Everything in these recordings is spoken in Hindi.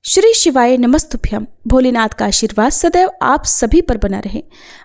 श्री शिवाय नमस्तुभ्यम। भोलेनाथ का आशीर्वाद सदैव आप सभी पर बना रहे।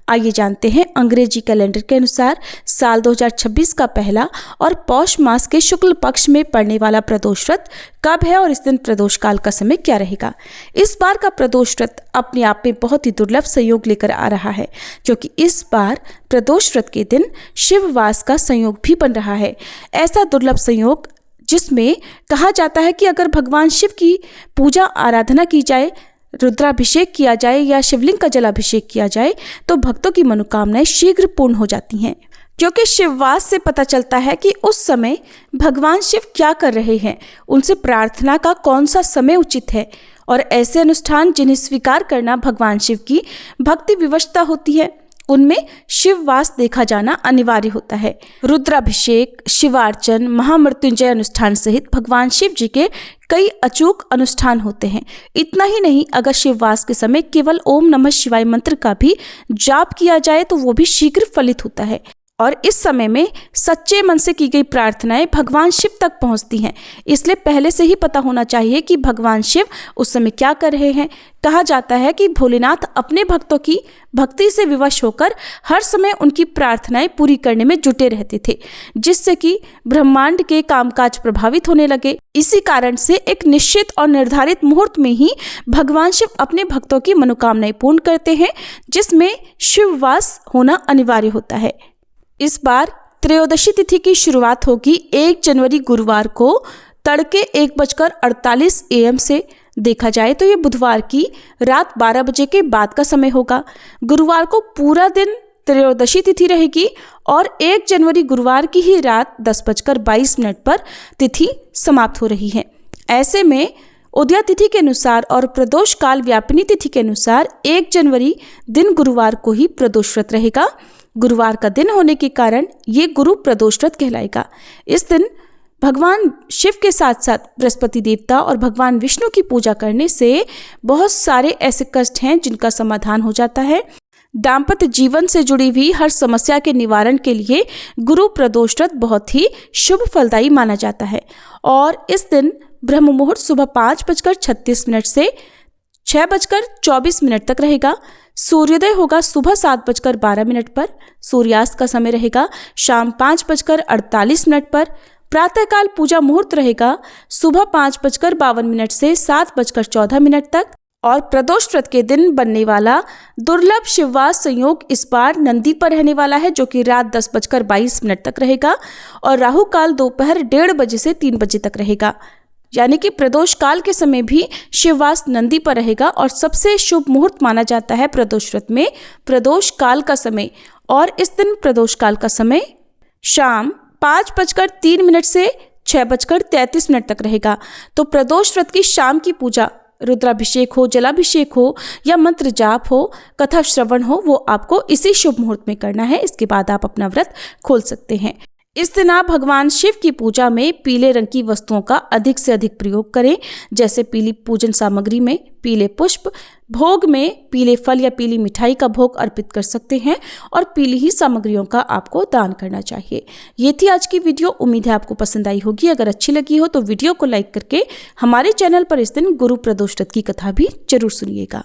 आइए जानते हैं अंग्रेजी कैलेंडर के अनुसार साल 2026 का पहला और पौष मास के शुक्ल पक्ष में पड़ने वाला प्रदोष व्रत कब है और इस दिन प्रदोष काल का समय क्या रहेगा। इस बार का प्रदोष व्रत अपने आप में बहुत ही दुर्लभ संयोग लेकर आ रहा है, क्योंकि इस बार प्रदोष व्रत के दिन शिववास का संयोग भी बन रहा है। ऐसा दुर्लभ संयोग जिसमें कहा जाता है कि अगर भगवान शिव की पूजा आराधना की जाए, रुद्राभिषेक किया जाए या शिवलिंग का जलाभिषेक किया जाए तो भक्तों की मनोकामनाएं शीघ्र पूर्ण हो जाती हैं। क्योंकि शिववास से पता चलता है कि उस समय भगवान शिव क्या कर रहे हैं, उनसे प्रार्थना का कौन सा समय उचित है और ऐसे अनुष्ठान जिन्हें स्वीकार करना भगवान शिव की भक्ति विवशता होती है, उनमें शिववास देखा जाना अनिवार्य होता है। रुद्राभिषेक, शिवार्चन, महामृत्युंजय अनुष्ठान सहित भगवान शिव जी के कई अचूक अनुष्ठान होते हैं। इतना ही नहीं, अगर शिववास के समय केवल ओम नमः शिवाय मंत्र का भी जाप किया जाए तो वो भी शीघ्र फलित होता है और इस समय में सच्चे मन से की गई प्रार्थनाएं भगवान शिव तक पहुंचती हैं। इसलिए पहले से ही पता होना चाहिए कि भगवान शिव उस समय क्या कर रहे हैं। कहा जाता है कि भोलेनाथ अपने भक्तों की भक्ति से विवश होकर हर समय उनकी प्रार्थनाएं पूरी करने में जुटे रहते थे, जिससे कि ब्रह्मांड के कामकाज प्रभावित होने लगे। इसी कारण से एक निश्चित और निर्धारित मुहूर्त में ही भगवान शिव अपने भक्तों की मनोकामनाएं पूर्ण करते हैं, जिसमें शिववास होना अनिवार्य होता है। इस बार त्रयोदशी तिथि की शुरुआत होगी 1 जनवरी गुरुवार को तड़के 1:48 AM से। देखा जाए तो ये बुधवार की रात 12 बजे के बाद का समय होगा। गुरुवार को पूरा दिन त्रयोदशी तिथि रहेगी और 1 जनवरी गुरुवार की ही रात 10:22 पर तिथि समाप्त हो रही है। ऐसे में उदया तिथि के अनुसार और प्रदोष काल व्यापिनी तिथि के अनुसार 1 जनवरी दिन गुरुवार को ही प्रदोष व्रत रहेगा। गुरुवार का दिन होने के कारण ये गुरु प्रदोष व्रत कहलाएगा। इस दिन भगवान शिव के साथ साथ बृहस्पति देवता और भगवान विष्णु की पूजा करने से बहुत सारे ऐसे कष्ट हैं जिनका समाधान हो जाता है। दाम्पत्य जीवन से जुड़ी हुई हर समस्या के निवारण के लिए गुरु प्रदोष व्रत बहुत ही शुभ फलदायी माना जाता है और इस दिन ब्रह्म मुहूर्त सुबह 5:36 से 6:24 तक रहेगा। सूर्योदय होगा सुबह 7:12 पर। सूर्यास्त का समय रहेगा शाम 5:48 पर। प्रातःकाल पूजा मुहूर्त रहेगा सुबह 5:52 से 7:14 तक। और प्रदोष व्रत के दिन बनने वाला दुर्लभ शिववास संयोग इस बार नंदी पर रहने वाला है, जो कि रात 10:22 तक रहेगा और राहु काल दोपहर 1:30 बजे से 3 बजे तक रहेगा। यानी कि प्रदोष काल के समय भी शिववास नंदी पर रहेगा और सबसे शुभ मुहूर्त माना जाता है प्रदोष व्रत में प्रदोष काल का समय। और इस दिन प्रदोष काल का समय शाम 5:03 से 6:33 तक रहेगा। तो प्रदोष व्रत की शाम की पूजा, रुद्राभिषेक हो, जलाभिषेक हो या मंत्र जाप हो, कथा श्रवण हो, वो आपको इसी शुभ मुहूर्त में करना है। इसके बाद आप अपना व्रत खोल सकते हैं। इस दिन आप भगवान शिव की पूजा में पीले रंग की वस्तुओं का अधिक से अधिक प्रयोग करें, जैसे पीली पूजन सामग्री में पीले पुष्प, भोग में पीले फल या पीली मिठाई का भोग अर्पित कर सकते हैं और पीली ही सामग्रियों का आपको दान करना चाहिए। ये थी आज की वीडियो। उम्मीद है आपको पसंद आई होगी। अगर अच्छी लगी हो तो वीडियो को लाइक करके हमारे चैनल पर इस दिन गुरु प्रदोष व्रत की कथा भी जरूर सुनिएगा।